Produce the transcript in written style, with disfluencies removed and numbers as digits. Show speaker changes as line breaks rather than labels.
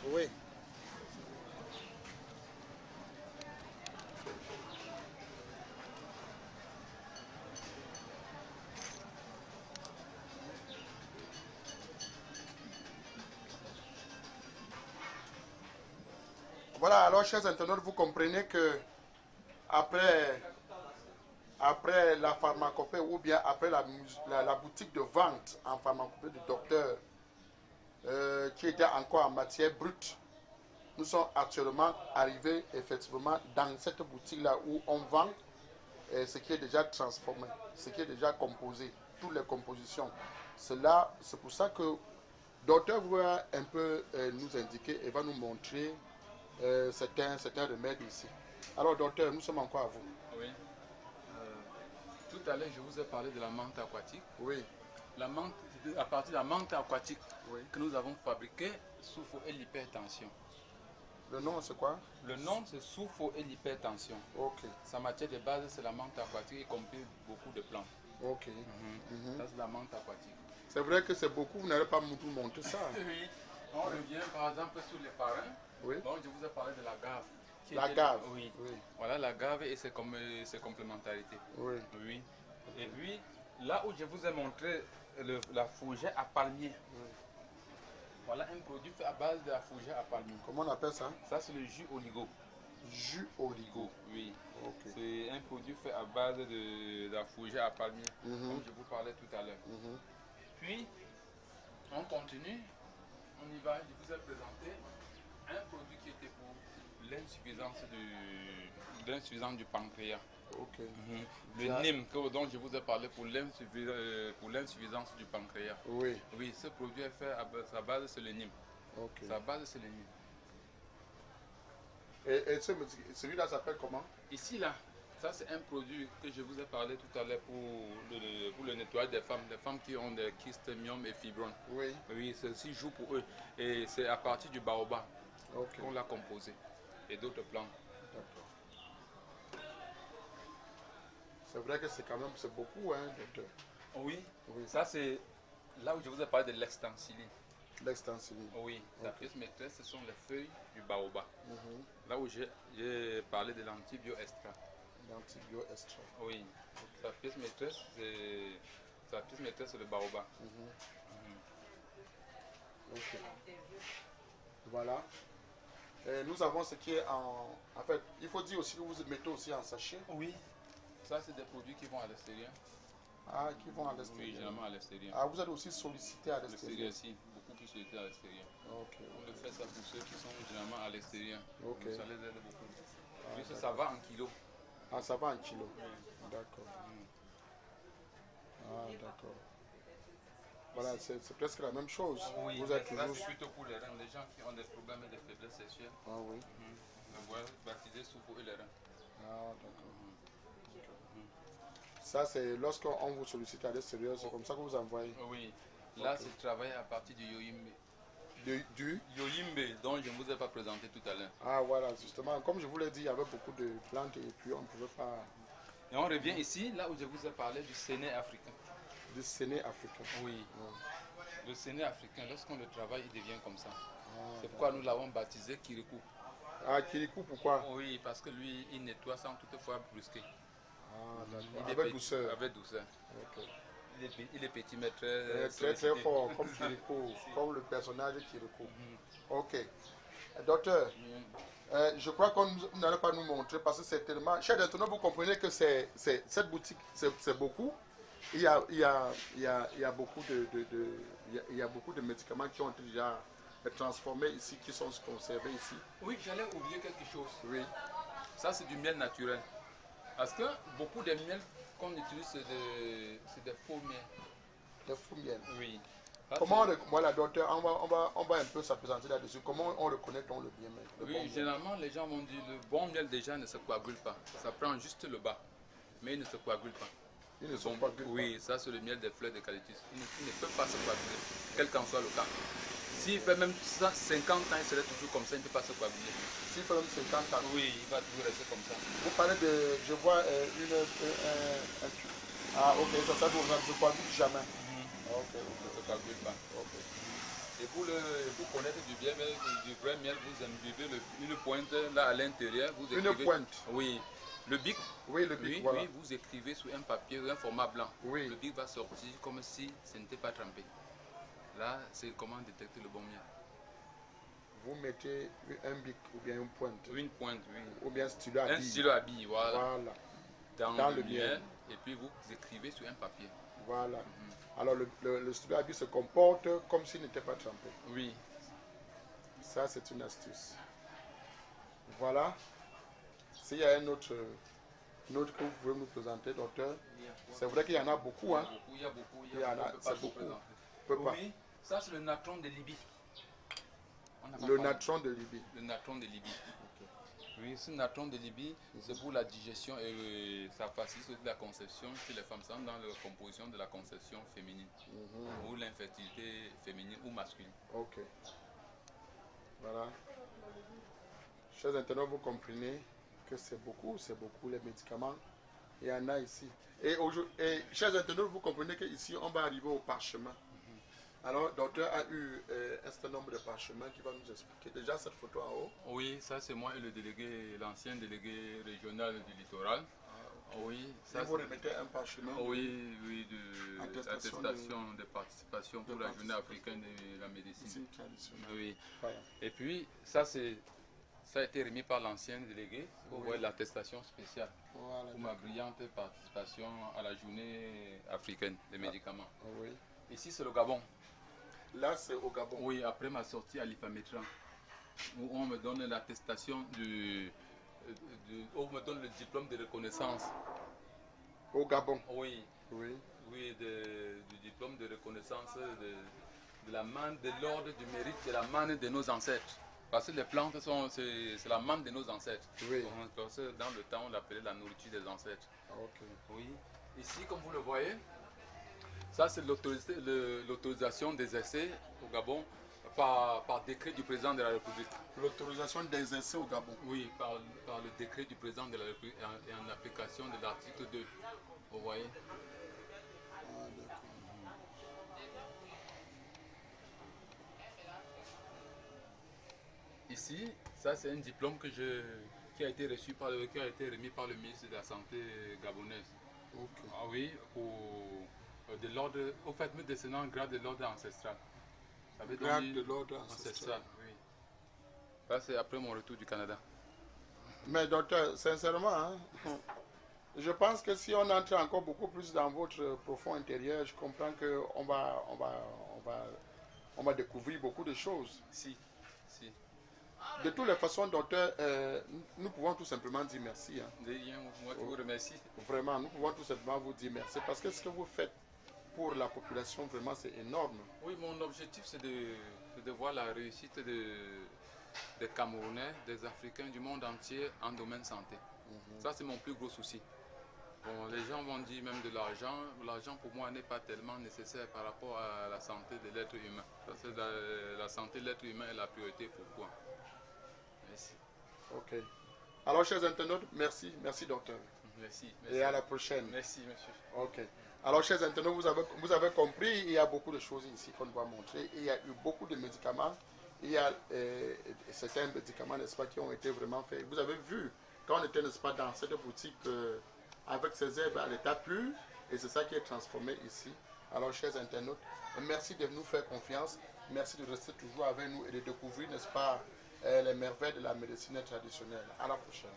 Oui. Voilà, alors chers internautes, vous comprenez que après, après la pharmacopée ou bien après la boutique de vente en pharmacopée du docteur qui était encore en matière brute, nous sommes actuellement arrivés effectivement dans cette boutique-là où on vend ce qui est déjà transformé, ce qui est déjà composé, toutes les compositions. C'est pour ça que le docteur va un peu nous indiquer et va nous montrer certains remèdes ici. Alors docteur, nous sommes encore à vous.
Oui. Tout à l'heure, je vous ai parlé de la menthe aquatique.
Oui.
La menthe, à partir de la menthe aquatique
Oui.
que nous avons fabriquée, souffre et l'hypertension.
Le nom c'est quoi?
Le nom c'est soufre et l'hypertension.
Ok.
Sa matière de base c'est la menthe aquatique, y compris beaucoup de plantes.
Ok.
Ça c'est la menthe aquatique.
C'est vrai que c'est beaucoup, vous n'allez pas nous montrer ça.
Oui. On revient par exemple sur les parrains.
Oui.
Donc je vous ai parlé de la gave.
La gave.
Oui.
Oui.
Voilà la gave et ses complémentarités.
Oui.
Oui. Et puis là où je vous ai montré la fougère à palmier.
Oui.
Voilà un produit fait à base de la fougère à palmier.
Comment on appelle ça?
Ça c'est le jus oligo.
Jus origo.
Oui.
Ok.
C'est un produit fait à base de la fougère à palmier, comme je vous parlais tout à l'heure. Puis, on continue, on y va, je vous ai présenté un produit qui était pour l'insuffisance du pancréas.
Ok.
Le NIM dont je vous ai parlé pour l'insuffisance du pancréas.
Oui.
Oui, ce produit est fait à sa base c'est le NIM.
Ok.
Sa base c'est le NIM.
Et celui-là s'appelle comment?
Ici là, ça c'est un produit que je vous ai parlé tout à l'heure pour le nettoyage des femmes qui ont des kystes, myomes et fibromes.
Oui.
Oui, ceci joue pour eux. Et c'est à partir du baobab
Ok.
qu'on l'a composé. Et d'autres plantes.
D'accord. C'est vrai que c'est quand même beaucoup, hein, docteur.
Oui.
Oui.
Ça c'est là où je vous ai parlé de l'extensiline.
L'extensiline.
Oui, sa
Ok.
pièce maîtresse, ce sont les feuilles du baobab. Là où j'ai parlé de l'antibio-extra.
L'antibio-extra.
Oui, sa pièce maîtresse, c'est le baobab.
Ok. Voilà. Et nous avons ce qui est en fait, il faut dire aussi que vous mettez aussi en sachet.
Oui. Ça, c'est des produits qui vont à l'extérieur.
Ah, qui vont à
Oui,
l'extérieur.
généralement à l'extérieur.
Ah, vous êtes aussi sollicité à l'extérieur.
L'extérieur, si, beaucoup plus sollicité à l'extérieur.
Ok.
On le fait ça pour ceux qui sont généralement à l'extérieur.
Ok.
Ça les aide beaucoup.
Ah,
Puis ça va en kilos.
Ah, ça va en kilo.
Oui.
D'accord. Ah, d'accord. Voilà, c'est presque la même chose.
Oui,
Vous êtes
ça
toujours...
c'est plutôt pour les reins, les gens qui ont des problèmes de faiblesse sexuelle.
Ah oui.
Le voilà, baptisé souffle et les reins.
Ah, d'accord. Ça, c'est lorsqu'on vous sollicite à l'extérieur, c'est comme ça que vous envoyez.
Oui, là c'est travaillé à partir du yoyimbe.
Du
Yoyimbe, dont je ne vous ai pas présenté tout à l'heure.
Ah, voilà, justement. Comme je vous l'ai dit, il y avait beaucoup de plantes et puis on ne pouvait pas...
Et on revient ici, là où je vous ai parlé du séné africain.
Du séné africain.
Oui.
Ouais.
Le séné africain, lorsqu'on le travaille, il devient comme ça.
Ah,
c'est pourquoi nous l'avons baptisé Kirikou.
Ah, Kirikou, pourquoi?
Oui, parce que lui, il nettoie sans toutefois brusquer.
Ah, d'accord. Avec douceur.
Avec douceur.
Okay.
Il est petit, mais très
très fort, comme Kirikou, comme le personnage Kirikou. Ok. Docteur, je crois qu'on n'allait pas nous montrer parce que c'est tellement... Chers internautes, vous comprenez que cette boutique, c'est beaucoup. Il y a beaucoup de médicaments qui ont été déjà transformés ici, qui sont conservés ici.
Oui, j'allais oublier quelque chose.
Oui.
Ça, c'est du miel naturel. Parce que beaucoup de miels qu'on utilise, c'est des faux miels.
Des faux miels.
Oui.
Comment voilà, docteur, on va un peu s'appesantir là-dessus. Comment on reconnaît-on le bien miel?
Oui, généralement, les gens vont dire le bon miel déjà ne se coagule pas. Ça prend juste le bas, mais il ne se coagule pas.
Il ne se coagule pas.
Oui, ça c'est le miel des fleurs d'eucalyptus. Il ne peut pas se coaguler, quel qu'en soit le cas. S'il fait même 50 ans, il serait toujours comme ça, il ne peut pas se coaguler.
S'il fait même 50 ans?
Oui, il va toujours rester comme ça.
Vous parlez de... Je vois ah, ok, ça ne se coagule jamais.
Ok, ça ne se coagule pas.
Ok.
Et pour connaître du vrai miel, vous imbibez une pointe là à l'intérieur.
Une pointe.
Oui. Le bic,
oui, le bic, voilà.
oui, vous écrivez sur un papier, un format blanc.
Oui.
Le bic va sortir comme si ce n'était pas trempé. Là, c'est comment détecter le bon miel.
Vous mettez un bic ou bien une pointe.
Une pointe, oui.
Ou bien stylo à bille.
Un stylo à bille, voilà.
Dans le miel.
Et puis vous écrivez sur un papier.
Voilà. Alors le stylo à bille se comporte comme s'il n'était pas trempé.
Oui.
Ça, c'est une astuce. Voilà. S'il y a un autre que vous pouvez nous présenter, docteur, c'est vrai qu'il y en a beaucoup. Hein?
Il y a beaucoup.
Il y en a, c'est beaucoup.
Oui, ça c'est le natron de Libye.
Le natron de Libye.
Le natron de Libye. Oui, ce natron de Libye, c'est pour la digestion et ça facilite la conception chez les femmes dans la composition de la conception féminine ou l'infertilité féminine ou masculine.
Ok. Voilà. Chers internautes, vous comprenez que c'est beaucoup les médicaments. Il y en a ici. Et chers internautes, vous comprenez qu'ici, on va arriver au parchemin. Alors, le docteur a eu un certain nombre de parchemins qui va nous expliquer. Déjà, cette photo en haut.
Oui, ça c'est moi et le délégué, l'ancien délégué régional du littoral. Oui,
ça vous remettez un parchemin.
Oui, attestation de participation pour la journée africaine de la médecine. Oui. Voilà. Et puis, ça a été remis par l'ancien délégué pour voir l'attestation spéciale pour ma brillante participation à la journée africaine des médicaments.
Oui.
Ici, c'est le Gabon.
Là, c'est au Gabon.
Oui, après ma sortie à l'IFAMETRA, où on me donne l'attestation où on me donne le diplôme de reconnaissance.
Au Gabon?
Oui. Oui, du diplôme de reconnaissance de la manne, de l'ordre du mérite, de la manne de nos ancêtres. Parce que les plantes, c'est la manne de nos ancêtres.
Oui.
Parce que dans le temps, on l'appelait la nourriture des ancêtres.
Ok.
Oui. Ici, comme vous le voyez, ça c'est l'autorisation des essais au Gabon par décret du président de la République.
L'autorisation des essais au Gabon?
Oui, par le décret du président de la République et en application de l'article 2. Vous voyez? Ici, ça c'est un diplôme qui a été remis par le ministre de la Santé gabonaise.
Okay.
Ah oui, de l'ordre, au fait, me descendant en grade de l'ordre ancestral.
Grade de l'ordre ancestral.
Oui. Ça c'est après mon retour du Canada.
Mais docteur, sincèrement, hein, je pense que si on entre encore beaucoup plus dans votre profond intérieur, je comprends qu'on va découvrir beaucoup de choses.
Si.
De toutes les façons, docteur, nous pouvons tout simplement dire merci. Hein.
De rien, moi qui vous remercie.
Vraiment, nous pouvons tout simplement vous dire merci parce que ce que vous faites pour la population, vraiment, c'est énorme.
Oui, mon objectif, c'est de voir la réussite des Camerounais, des Africains, du monde entier en domaine santé. Ça, c'est mon plus gros souci. Bon, les gens vont dire même de l'argent. L'argent, pour moi, n'est pas tellement nécessaire par rapport à la santé de l'être humain. Parce que la santé de l'être humain est la priorité pour moi. Merci.
Ok. Alors, chers internautes, merci docteur.
Merci.
Et à la prochaine.
Merci, monsieur.
Ok. Alors, chers internautes, vous avez compris, il y a beaucoup de choses ici qu'on doit montrer. Il y a eu beaucoup de médicaments. Il y a certains médicaments, n'est-ce pas, qui ont été vraiment faits. Vous avez vu, quand on était, n'est-ce pas, dans cette boutique avec ces herbes à l'état pur, et c'est ça qui est transformé ici. Alors, chers internautes, merci de nous faire confiance. Merci de rester toujours avec nous et de découvrir, n'est-ce pas, les merveilles de la médecine traditionnelle. À la prochaine.